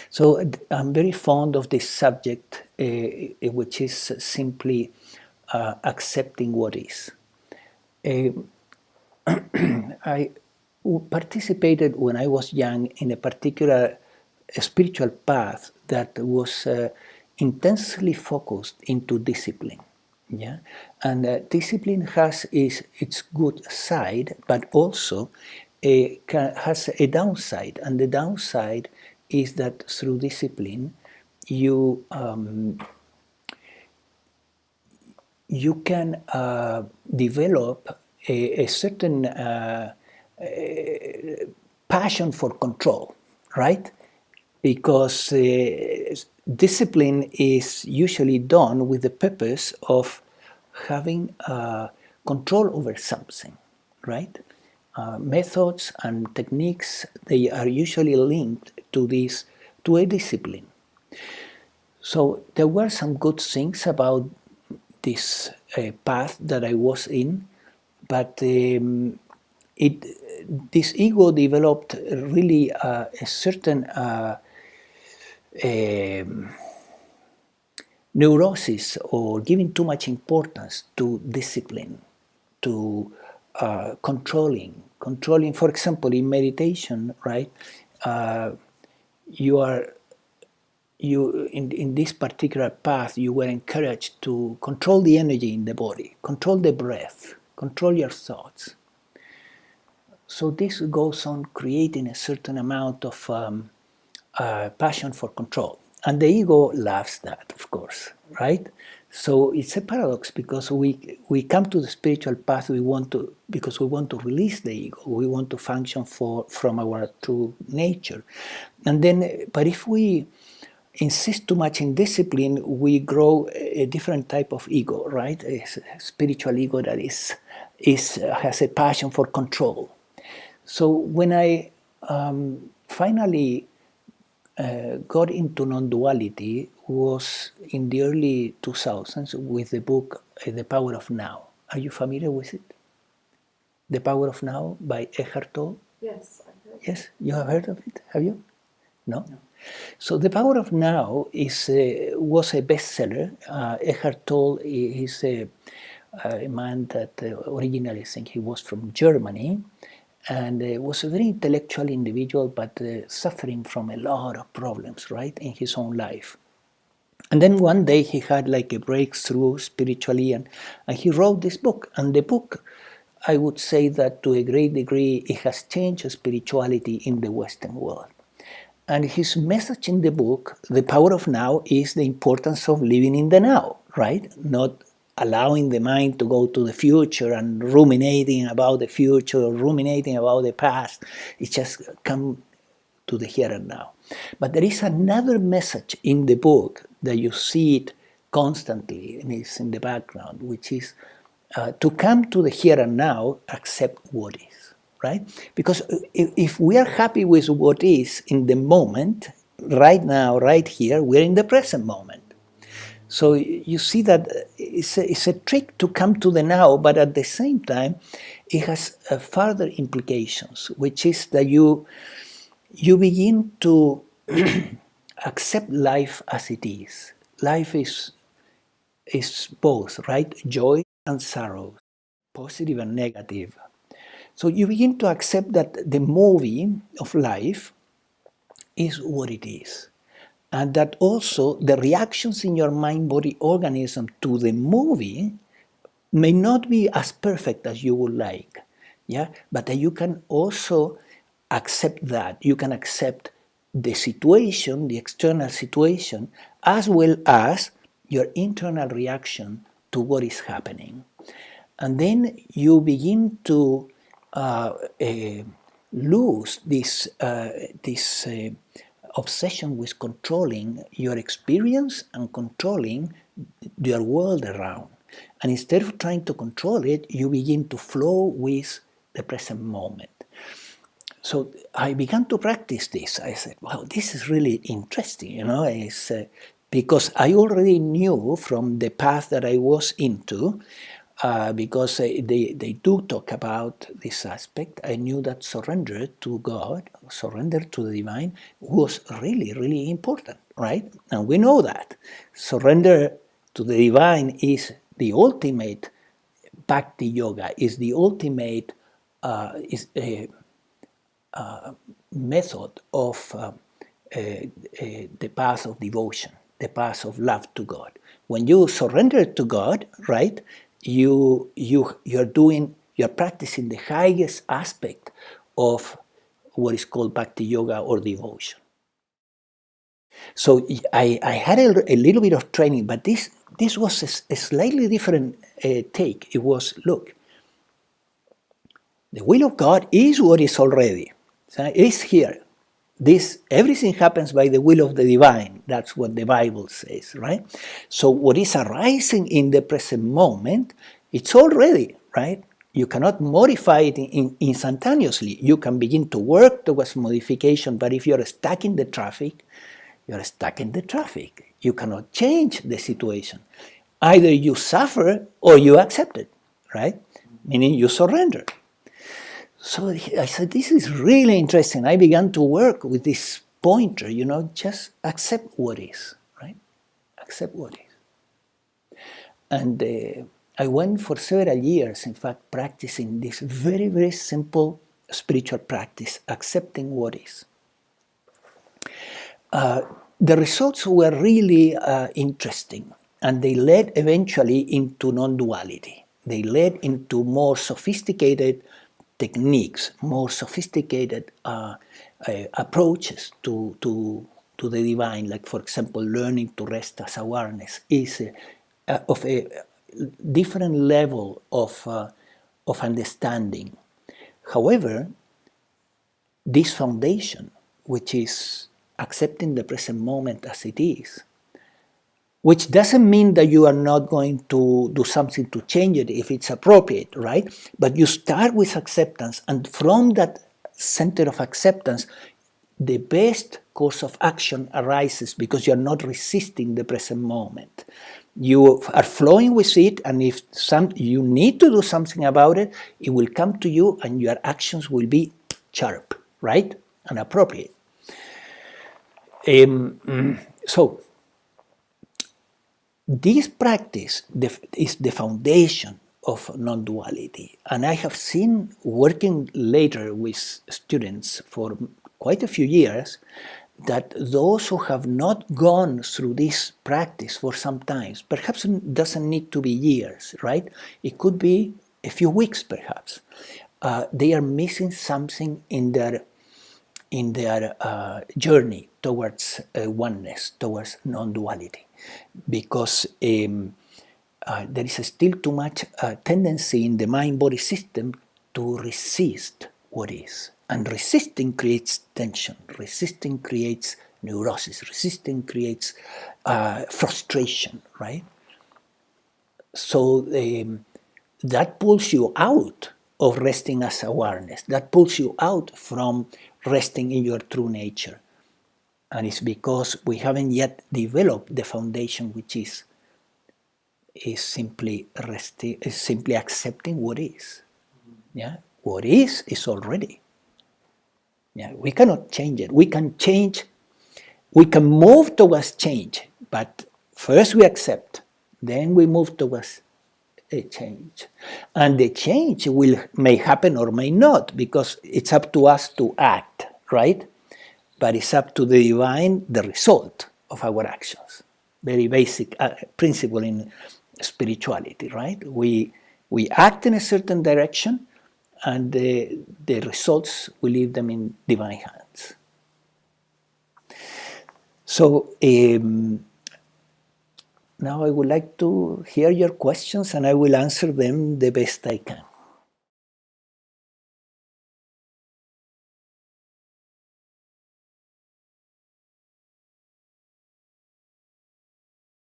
So I'm very fond of this subject, which is simply accepting what is. I participated when I was young in a particular spiritual path that was intensely focused into discipline. Yeah, and discipline has its good side, but also has a downside, and the downside is that through discipline you you can develop a certain passion for control, right? Because discipline is usually done with the purpose of having control over something, right? Methods and techniques, they are usually linked to this, to a discipline. So there were some good things about this path that I was in, but this ego developed really a certain neurosis, or giving too much importance to discipline, to controlling. For example, in meditation, right? You are you in this particular path, you were encouraged to control the energy in the body, control the breath, control your thoughts. So this goes on creating a certain amount of passion for control, and the ego loves that, of course, right? So it's a paradox, because we come to the spiritual path, because we want to release the ego, we want to function from our true nature, and then but if we insist too much in discipline, we grow a different type of ego, right? A spiritual ego that has a passion for control. So when I finally got into non-duality was in the early 2000s with the book The Power of Now. Are you familiar with it? The Power of Now by Eckhart Tolle? Yes, I've heard. Yes, you have heard of it? Have you? No? So The Power of Now was a bestseller. Eckhart Tolle is a man that originally, I think he was from Germany, and was a very intellectual individual, but suffering from a lot of problems, right, in his own life. And then one day he had like a breakthrough spiritually, and he wrote this book. And the book, I would say that to a great degree, it has changed spirituality in the Western world. And his message in the book, The Power of Now, is the importance of living in the now, right? Not allowing the mind to go to the future and ruminating about the future or ruminating about the past. It just come to the here and now. But there is another message in the book that you see it constantly, and it's in the background, which is to come to the here and now, accept what is, right? Because if we are happy with what is in the moment, right now, right here, we're in the present moment. So you see that it's a trick to come to the now, but at the same time, it has further implications, which is that you begin to accept life as it is. Life is both, right? Joy and sorrow, positive and negative. So you begin to accept that the movie of life is what it is. And that also the reactions in your mind, body, organism to the movie may not be as perfect as you would like. Yeah, but that you can also accept that. You can accept the situation, the external situation, as well as your internal reaction to what is happening. And then you begin to lose this obsession with controlling your experience and controlling your world around. And instead of trying to control it, you begin to flow with the present moment. So I began to practice this. I said, wow, this is really interesting, because I already knew from the path that I was into because they do talk about this aspect. I knew that surrender to God, surrender to the divine, was really, really important, right? And we know that surrender to the divine is the ultimate bhakti yoga, is the ultimate method of the path of devotion, the path of love to God. When you surrender to God, right, you're practicing the highest aspect of what is called bhakti yoga or devotion. So I had a little bit of training, but this was a slightly different take. It was, look, the will of God is what is already. So it's here. Everything happens by the will of the divine. That's what the Bible says, right? So what is arising in the present moment, it's already, right? You cannot modify it instantaneously. You can begin to work towards modification, but if you're stuck in the traffic, you're stuck in the traffic. You cannot change the situation. Either you suffer or you accept it, right? Meaning you surrender. So I said, this is really interesting. I began to work with this pointer, just accept what is, right? Accept what is. And I went for several years, in fact, practicing this very, very simple spiritual practice, accepting what is. The results were really interesting, and they led eventually into non-duality. They led into more sophisticated techniques, more sophisticated approaches to the divine, like, for example, learning to rest as awareness is of a different level of understanding. However, this foundation, which is accepting the present moment as it is, which doesn't mean that you are not going to do something to change it if it's appropriate, right? But you start with acceptance, and from that center of acceptance, the best course of action arises because you're not resisting the present moment. You are flowing with it, and if you need to do something about it, it will come to you and your actions will be sharp, right? And appropriate. So, this practice is the foundation of non-duality, and I have seen, working later with students for quite a few years, that those who have not gone through this practice for some time, perhaps it doesn't need to be years, right? It could be a few weeks, perhaps. They are missing something in their journey towards oneness, towards non-duality, because there is still too much tendency in the mind-body system to resist what is. And resisting creates tension, resisting creates neurosis, resisting creates frustration, right? So that pulls you out of resting as awareness, that pulls you out from resting in your true nature. And it's because we haven't yet developed the foundation, which is simply resting, is simply accepting what is. Yeah, what is already. Yeah, we cannot change it. We can change. We can move towards change, but first we accept, then we move towards a change, and the change may happen or may not, because it's up to us to act, right? But it's up to the divine, the result of our actions. Very basic principle in spirituality, right? We act in a certain direction, and the results, we leave them in divine hands. So now I would like to hear your questions, and I will answer them the best I can.